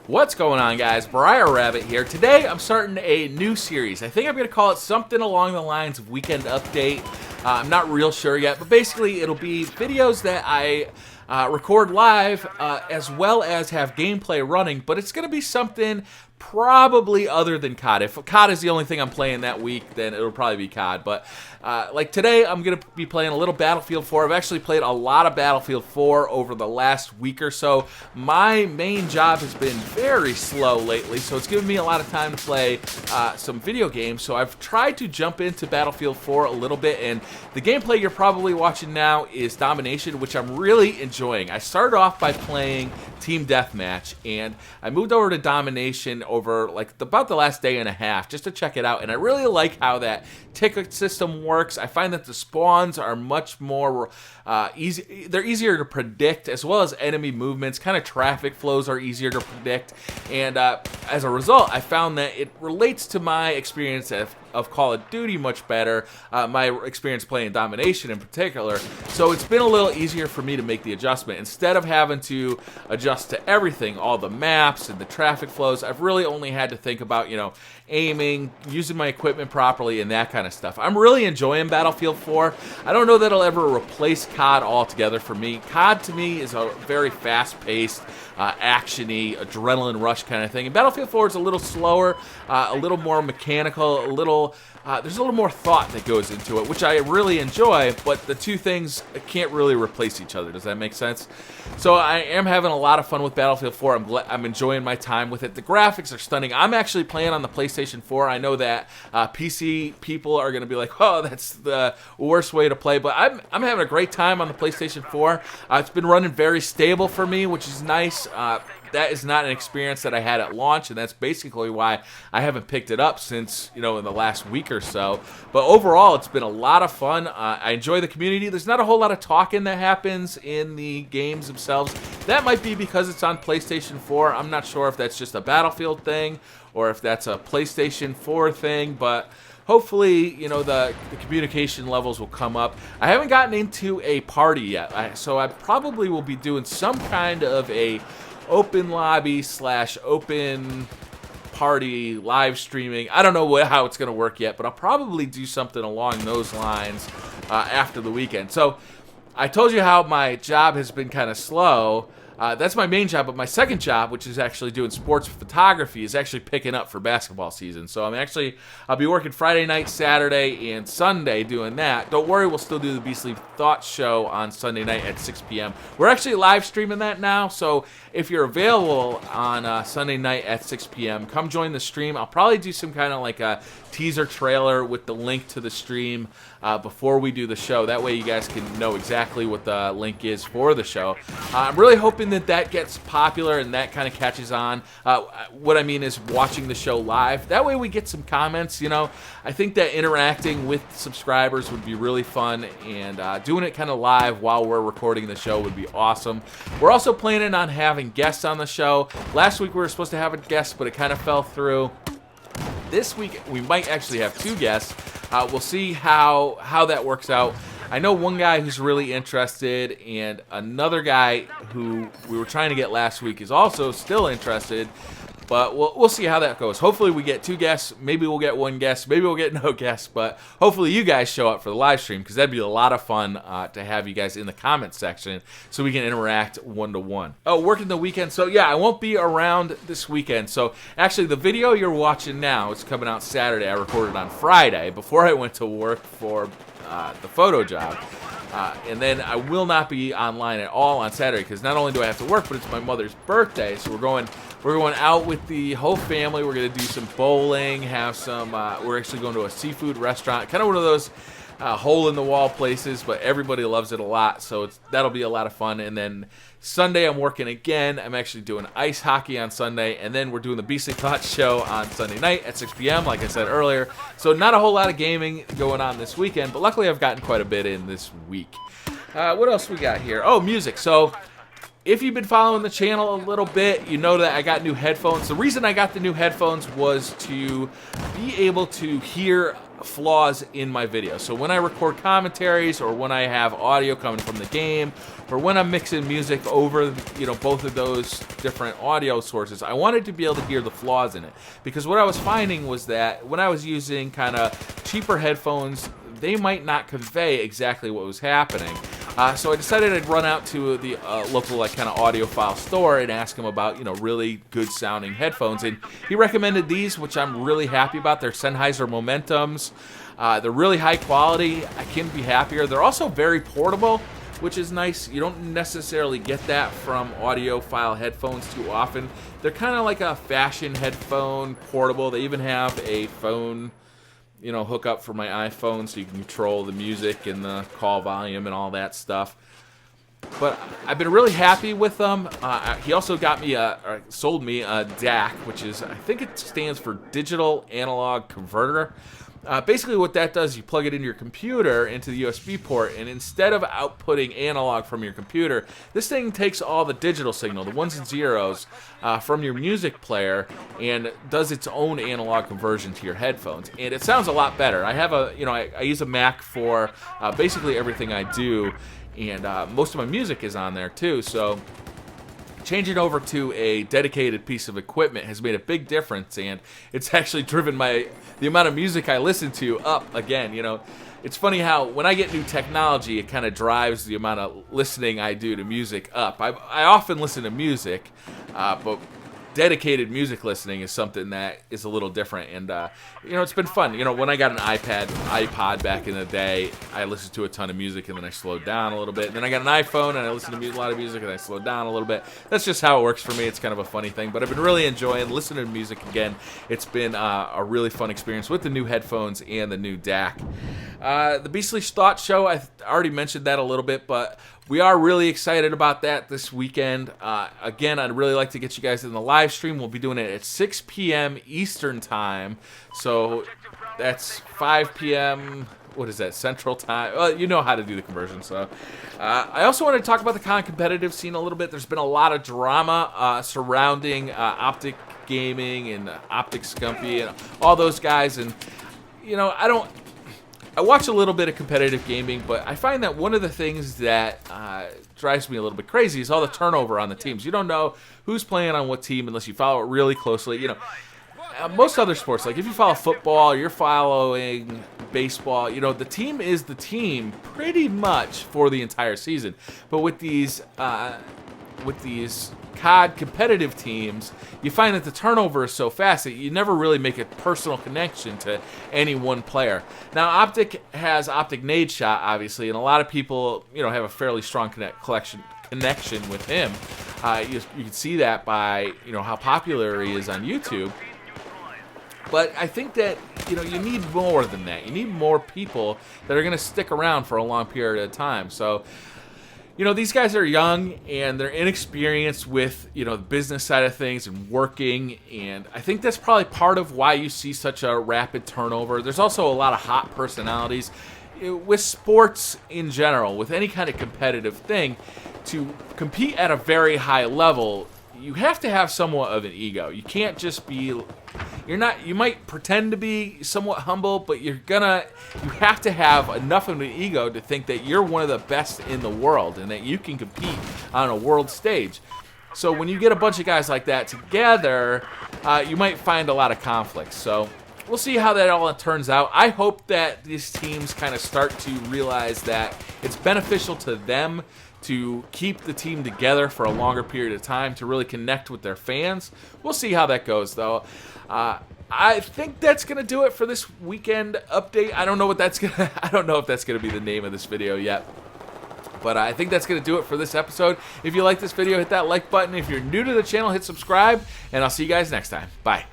What's going on, guys? BriarRabbit here. Today I'm starting a new series. I think I'm going to call it something along the lines of Weekend Update. I'm not real sure yet, but basically it'll be videos that I record live as well as have gameplay running, but it's going to be something probably other than COD. If COD is the only thing I'm playing that week, then it'll probably be COD. But like today, I'm going to be playing a little Battlefield 4. I've actually played a lot of Battlefield 4 over the last week or so. My main job has been very slow lately, so it's given me a lot of time to play some video games. So I've tried to jump into Battlefield 4 a little bit, and the gameplay you're probably watching now is Domination, which I'm really enjoying. I started off by playing Team Deathmatch, and I moved over to Domination over like about the last day and a half just to check it out, and I really like how that ticket system works. I find that the spawns are much more easy. They're easier to predict, as well as enemy movements. Kind of traffic flows are easier to predict, and as a result, I found that it relates to my experience of Call of Duty much better, my experience playing Domination in particular. So it's been a little easier for me to make the adjustment. Instead of having to adjust to everything, all the maps and the traffic flows, I've really only had to think about, aiming, using my equipment properly, and that kind of stuff. I'm really enjoying Battlefield 4. I don't know that it'll ever replace COD altogether for me. COD to me is a very fast-paced, action-y, adrenaline rush kind of thing. And Battlefield 4 is a little slower, a little more mechanical, there's a little more thought that goes into it, which I really enjoy, but the two things can't really replace each other. Does that make sense? So I am having a lot of fun with Battlefield 4. I'm enjoying my time with it. The graphics are stunning. I'm actually playing on the PlayStation 4. I know that PC people are going to be like, oh, that's the worst way to play, but I'm having a great time on the PlayStation 4. It's been running very stable for me, which is nice. That is not an experience that I had at launch, and that's basically why I haven't picked it up since, in the last week or so. But overall, it's been a lot of fun. I enjoy the community. There's not a whole lot of talking that happens in the games themselves. That might be because it's on PlayStation 4. I'm not sure if that's just a Battlefield thing or if that's a PlayStation 4 thing, but hopefully, the communication levels will come up. I haven't gotten into a party yet, so I probably will be doing some kind of a open lobby / open party live streaming. I don't know how it's going to work yet, but I'll probably do something along those lines after the weekend. So I told you how my job has been kind of slow. That's my main job, but my second job, which is actually doing sports photography, is actually picking up for basketball season. So I'll be working Friday night, Saturday, and Sunday doing that. Don't worry, we'll still do the Beastly Thoughts show on Sunday night at 6 p.m. We're actually live streaming that now, so if you're available on Sunday night at 6 p.m., come join the stream. I'll probably do some kind of like a teaser trailer with the link to the stream before we do the show. That way you guys can know exactly what the link is for the show. I'm really hoping that gets popular and that kind of catches on. What I mean is watching the show live. That way we get some comments, I think that interacting with subscribers would be really fun, and doing it kind of live while we're recording the show would be awesome. We're also planning on having guests on the show. Last week we were supposed to have a guest, but it kind of fell through. This week we might actually have two guests. We'll see how that works out. I know one guy who's really interested, and another guy who we were trying to get last week is also still interested, but we'll see how that goes. Hopefully we get two guests. Maybe we'll get one guest. Maybe we'll get no guests, but hopefully you guys show up for the live stream, because that'd be a lot of fun to have you guys in the comment section so we can interact one-to-one. Oh, working the weekend. So yeah, I won't be around this weekend. So actually the video you're watching now is coming out Saturday. I recorded on Friday before I went to work for the photo job. And then I will not be online at all on Saturday, because not only do I have to work, but it's my mother's birthday. So we're going out with the whole family. We're going to do some bowling, have some, we're actually going to a seafood restaurant, kind of one of those hole-in-the-wall places, but everybody loves it a lot, so that'll be a lot of fun. And then Sunday I'm working again. I'm actually doing ice hockey on Sunday, and then we're doing the Beastly Thoughts show on Sunday night at 6 p.m., like I said earlier. So not a whole lot of gaming going on this weekend, but luckily I've gotten quite a bit in this week. What else we got here? Oh, music. So If you've been following the channel a little bit, you know that I got new headphones. The reason I got the new headphones was to be able to hear flaws in my video. So when I record commentaries, or when I have audio coming from the game, or when I'm mixing music over, you know, both of those different audio sources, I wanted to be able to hear the flaws in it. Because what I was finding was that when I was using kind of cheaper headphones, they might not convey exactly what was happening. So I decided I'd run out to the local kind of audiophile store and ask him about, you know, really good sounding headphones. And he recommended these, which I'm really happy about. They're Sennheiser Momentums. They're really high quality. I couldn't be happier. They're also very portable, which is nice. You don't necessarily get that from audiophile headphones too often. They're kind of like a fashion headphone, portable. They even have a phone, you know, hook up for my iPhone so you can control the music and the call volume and all that stuff. But I've been really happy with them. He also got me sold me a DAC, which is, I think it stands for Digital Analog Converter. Basically what that does, you plug it into your computer, into the USB port, and instead of outputting analog from your computer, this thing takes all the digital signal, the ones and zeros, from your music player, and does its own analog conversion to your headphones. And it sounds a lot better. I have a, you know, I use a Mac for basically everything I do, and most of my music is on there too, so changing over to a dedicated piece of equipment has made a big difference, and it's actually driven the amount of music I listen to up again. You know, it's funny how when I get new technology, it kind of drives the amount of listening I do to music up. I often listen to music, but dedicated music listening is something that is a little different, and you know, it's been fun. You know, when I got an iPod back in the day, I listened to a ton of music, and then I slowed down a little bit. And then I got an iPhone, and I listened to a lot of music, and I slowed down a little bit. That's just how it works for me. It's kind of a funny thing, but I've been really enjoying listening to music again. It's been a really fun experience with the new headphones and the new DAC. The Beastly Thought Show, I already mentioned that a little bit, but we are really excited about that this weekend. Again, I'd really like to get you guys in the live stream. We'll be doing it at 6 p.m. Eastern Time. So that's 5 p.m. What is that, Central Time? Well, you know how to do the conversion. So I also want to talk about the competitive scene a little bit. There's been a lot of drama surrounding Optic Gaming and Optic Scumpy and all those guys. And, you know, I watch a little bit of competitive gaming, but I find that one of the things that drives me a little bit crazy is all the turnover on the teams. You don't know who's playing on what team unless you follow it really closely. You know, most other sports, like if you follow football, you're following baseball, you know, the team is the team pretty much for the entire season. But with these COD competitive teams, you find that the turnover is so fast that you never really make a personal connection to any one player. Now, Optic has Optic Nade Shot, obviously, and a lot of people, you know, have a fairly strong connection with him. You can see that by, you know, how popular he is on YouTube. But I think that, you know, you need more than that. You need more people that are going to stick around for a long period of time. So, you know, these guys are young and they're inexperienced with, you know, the business side of things and working, and I think that's probably part of why you see such a rapid turnover. There's also a lot of hot personalities. With sports in general, with any kind of competitive thing, to compete at a very high level, you have to have somewhat of an ego. You can't just be, you might pretend to be somewhat humble, but you have to have enough of an ego to think that you're one of the best in the world and that you can compete on a world stage. So when you get a bunch of guys like that together, you might find a lot of conflicts. So we'll see how that all turns out. I hope that these teams kind of start to realize that it's beneficial to them to keep the team together for a longer period of time, to really connect with their fans. We'll see how that goes, though. I think that's gonna do it for this weekend update. I don't know if that's gonna be the name of this video yet, but I think that's gonna do it for this episode. If you like this video, hit that like button. If you're new to the channel, hit subscribe, and I'll see you guys next time. Bye.